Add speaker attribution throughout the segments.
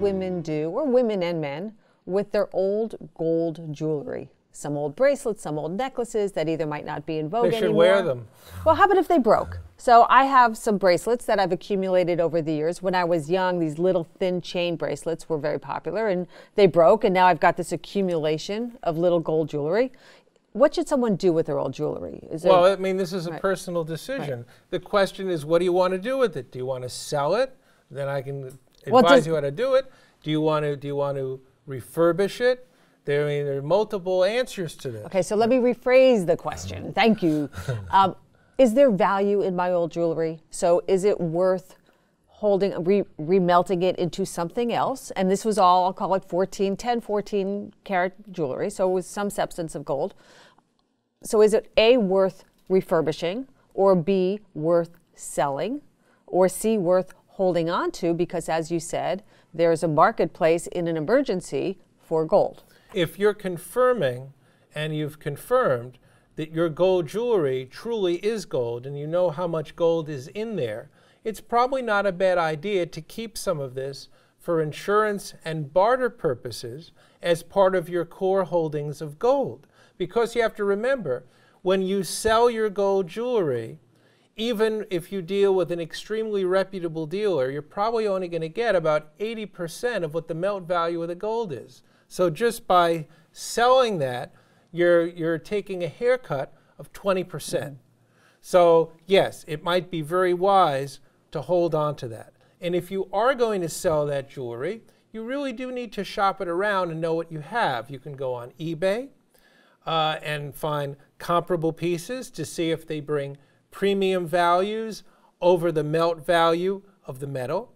Speaker 1: women do, or women and men, with their old gold jewelry? Some old bracelets, some old necklaces that either might not be in vogue anymore.
Speaker 2: They should wear them.
Speaker 1: Well, how about if they broke? So I have some bracelets that I've accumulated over the years. When I was young, these little thin chain bracelets were very popular, and they broke, and now I've got this accumulation of little gold jewelry. What should someone do with their old jewelry?
Speaker 2: Well, I mean, this is a personal decision. Right. The question is, what do you want to do with it? Do you want to sell it? Then I can advise you how to do it. Do you want to refurbish it? There are multiple answers to this.
Speaker 1: Okay, so let me rephrase the question. Thank you. Is there value in my old jewelry? So is it worth holding, remelting it into something else? And this was all, I'll call it 14 karat jewelry, so it was some substance of gold. So is it A, worth refurbishing, or B, worth selling, or C, worth holding on to? Because as you said, there's a marketplace in an emergency for gold.
Speaker 2: If you're confirming, and you've confirmed that your gold jewelry truly is gold, and you know how much gold is in there, it's probably not a bad idea to keep some of this for insurance and barter purposes as part of your core holdings of gold. Because you have to remember, when you sell your gold jewelry, even if you deal with an extremely reputable dealer, you're probably only going to get about 80% of what the melt value of the gold is. So just by selling that, you're taking a haircut of 20%. So yes, it might be very wise to hold on to that. And if you are going to sell that jewelry, you really do need to shop it around and know what you have. You can go on eBay and find comparable pieces to see if they bring premium values over the melt value of the metal.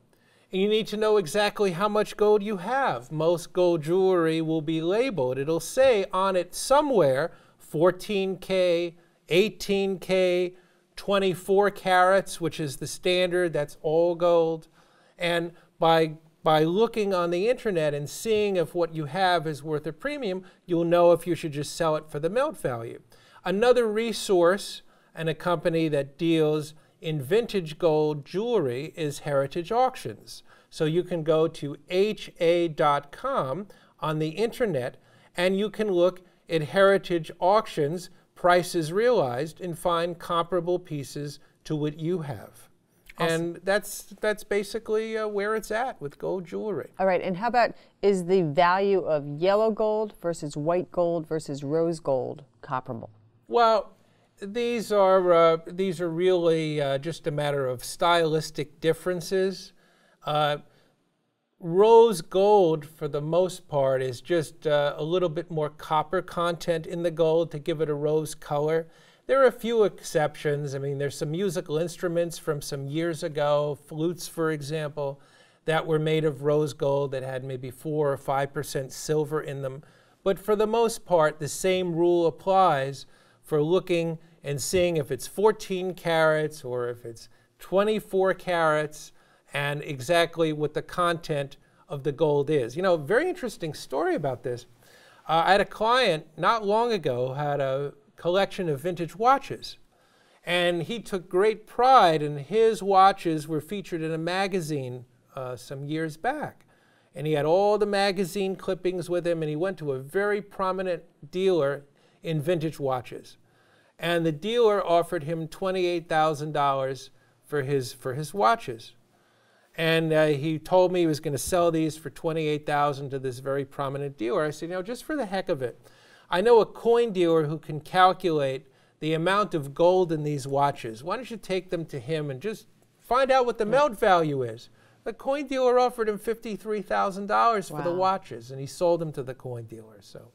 Speaker 2: And you need to know exactly how much gold you have. Most gold jewelry will be labeled. It'll say on it somewhere 14K, 18K, 24 carats, which is the standard, that's all gold. And by looking on the internet and seeing if what you have is worth a premium, you'll know if you should just sell it for the melt value. Another resource and a company that deals in vintage gold jewelry is Heritage Auctions. So you can go to ha.com on the internet and you can look at Heritage Auctions prices realized and find comparable pieces to what you have. Awesome. And that's basically where it's at with gold jewelry.
Speaker 1: All right, and how about, is the value of yellow gold versus white gold versus rose gold comparable?
Speaker 2: Well, these are really just a matter of stylistic differences. Rose gold, for the most part, is just a little bit more copper content in the gold to give it a rose color. There are a few exceptions. I mean, there's some musical instruments from some years ago, flutes, for example, that were made of rose gold that had maybe 4 or 5% silver in them. But for the most part, the same rule applies for looking and seeing if it's 14 carats or if it's 24 carats and exactly what the content of the gold is. You know, very interesting story about this. I had a client not long ago had a collection of vintage watches, and he took great pride in his watches were featured in a magazine some years back. And he had all the magazine clippings with him, and he went to a very prominent dealer in vintage watches. And the dealer offered him $28,000 for his watches. And he told me he was going to sell these for $28,000 to this very prominent dealer. I said, you know, just for the heck of it, I know a coin dealer who can calculate the amount of gold in these watches. Why don't you take them to him and just find out what the melt value is? The coin dealer offered him $53,000 for the watches, and he sold them to the coin dealer. So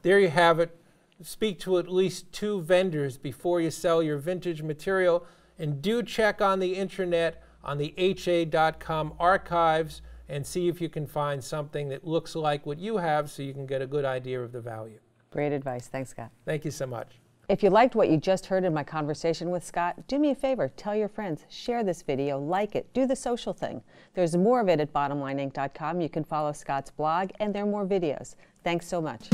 Speaker 2: there you have it. Speak to at least 2 vendors before you sell your vintage material, and do check on the internet on the ha.com archives and see if you can find something that looks like what you have so you can get a good idea of the value.
Speaker 1: Great advice. Thanks, Scott.
Speaker 2: Thank you so much.
Speaker 1: If you liked what you just heard in my conversation with Scott, do me a favor, tell your friends, share this video, like it, do the social thing. There's more of it at bottomlineinc.com. You can follow Scott's blog, and there are more videos. Thanks so much.